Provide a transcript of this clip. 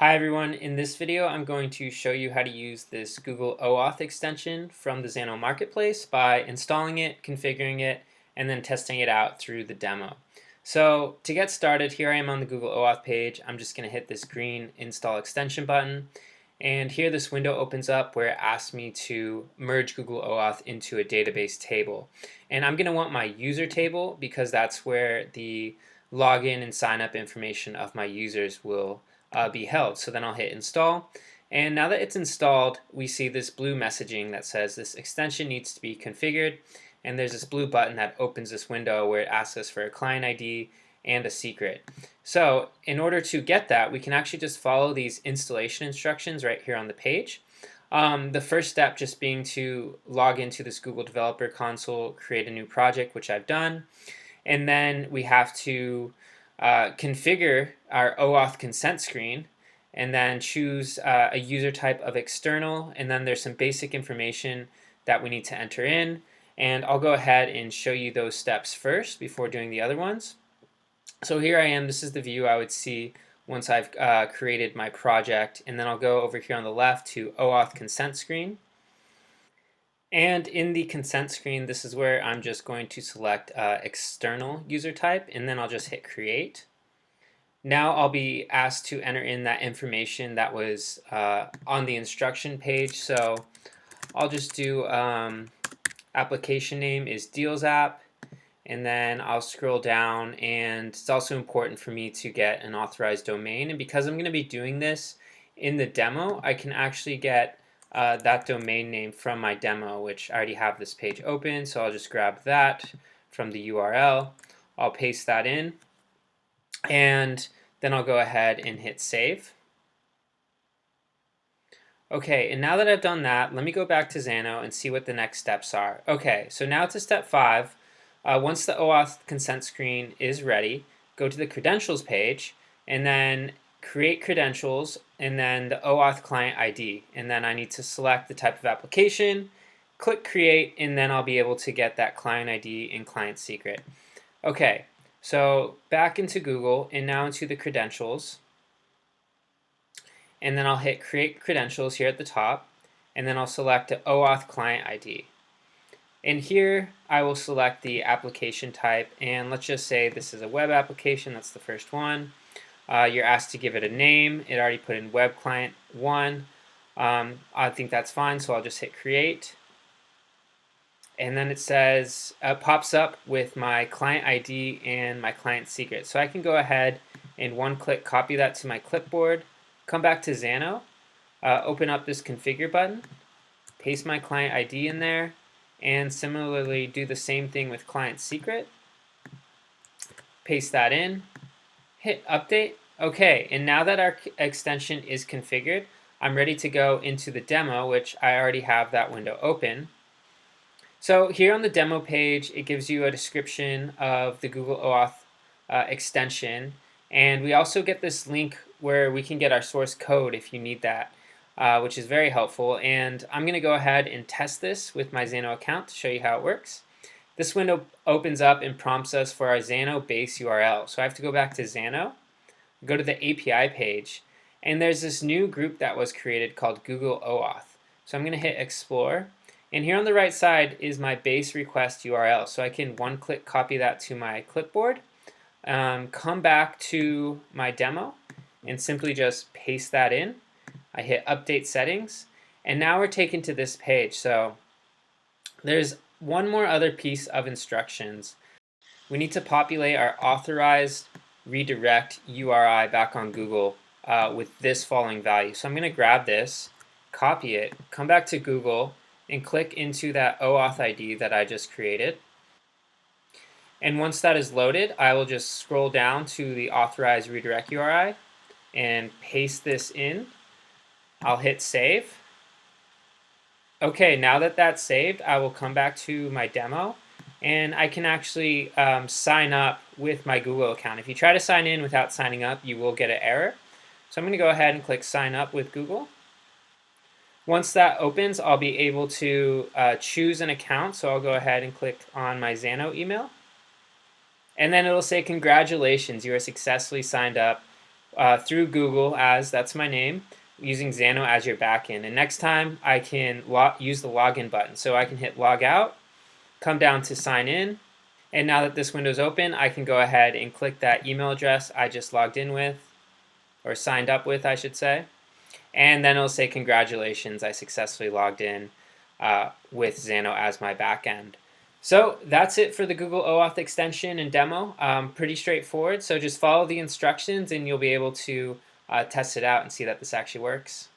Hi everyone, in this video I'm going to show you how to use this Google OAuth extension from the Xano Marketplace by installing it, configuring it, and then testing it out through the demo. So to get started, here I am on the Google OAuth page. I'm just going to hit this green install extension button, and here this window opens up where it asks me to merge Google OAuth into a database table. And I'm going to want my user table because that's where the login and sign up information of my users will be held. So then I'll hit install, and now that it's installed, we see this blue messaging that says this extension needs to be configured, and there's this blue button that opens this window where it asks us for a client ID and a secret. So in order to get that, we can actually just follow these installation instructions right here on the page. The first step just being to log into this Google Developer Console, create a new project, which I've done, and then we have to configure our OAuth consent screen, and then choose a user type of external, and then there's some basic information that we need to enter in, and I'll go ahead and show you those steps first before doing the other ones. So here I am. This is the view I would see once I've created my project, and then I'll go over here on the left to OAuth consent screen. And in the consent screen, this is where I'm just going to select external user type, and then I'll just hit create. Now I'll be asked to enter in that information that was on the instruction page. So I'll just do application name is Deals app, and then I'll scroll down, and it's also important for me to get an authorized domain. And because I'm going to be doing this in the demo, I can actually get that domain name from my demo, which I already have this page open. So I'll just grab that from the URL. I'll paste that in, and then I'll go ahead and hit save. Okay, and now that I've done that, let me go back to Xano and see what the next steps are. Okay, so now to step 5. Once the OAuth consent screen is ready, go to the credentials page, and then create credentials, and then the OAuth client ID. And then I need to select the type of application, click create, and then I'll be able to get that client ID and client secret. Okay, so back into Google, and now into the credentials. And then I'll hit create credentials here at the top, and then I'll select the OAuth client ID. And here I will select the application type, and let's just say this is a web application. That's the first one. You're asked to give it a name. It already put in web client 1. I think that's fine, so I'll just hit create. And then it says, pops up with my client ID and my client secret. So I can go ahead and one-click copy that to my clipboard, come back to Xano, open up this configure button, paste my client ID in there, and similarly do the same thing with client secret. Paste that in, hit update. Okay, and now that our extension is configured, I'm ready to go into the demo, which I already have that window open. So here on the demo page, it gives you a description of the Google OAuth extension, and we also get this link where we can get our source code if you need that, which is very helpful. And I'm going to go ahead and test this with my Xano account to show you how it works. This window opens up and prompts us for our Xano base URL. So I have to go back to Xano, go to the API page, and there's this new group that was created called Google OAuth. So I'm going to hit explore, and here on the right side is my base request URL. So I can one-click copy that to my clipboard, come back to my demo, and simply just paste that in. I hit update settings, and now we're taken to this page. So there's one more other piece of instructions. We need to populate our authorized redirect URI back on Google with this following value. So I'm going to grab this, copy it, come back to Google, and click into that OAuth ID that I just created. And once that is loaded, I will just scroll down to the authorized redirect URI and paste this in. I'll hit save. Okay, now that that's saved, I will come back to my demo, and I can actually sign up with my Google account. If you try to sign in without signing up, you will get an error. So I'm going to go ahead and click sign up with Google. Once that opens, I'll be able to choose an account. So I'll go ahead and click on my Xano email. And then it'll say, congratulations, you are successfully signed up through Google as, that's my name, using Xano as your backend. And next time I can use the login button. So I can hit log out, come down to sign in, and now that this window is open, I can go ahead and click that email address I just logged in with, or signed up with, I should say. And then it'll say, congratulations, I successfully logged in with Xano as my backend. So that's it for the Google OAuth extension and demo. Pretty straightforward. So just follow the instructions and you'll be able to test it out and see that this actually works.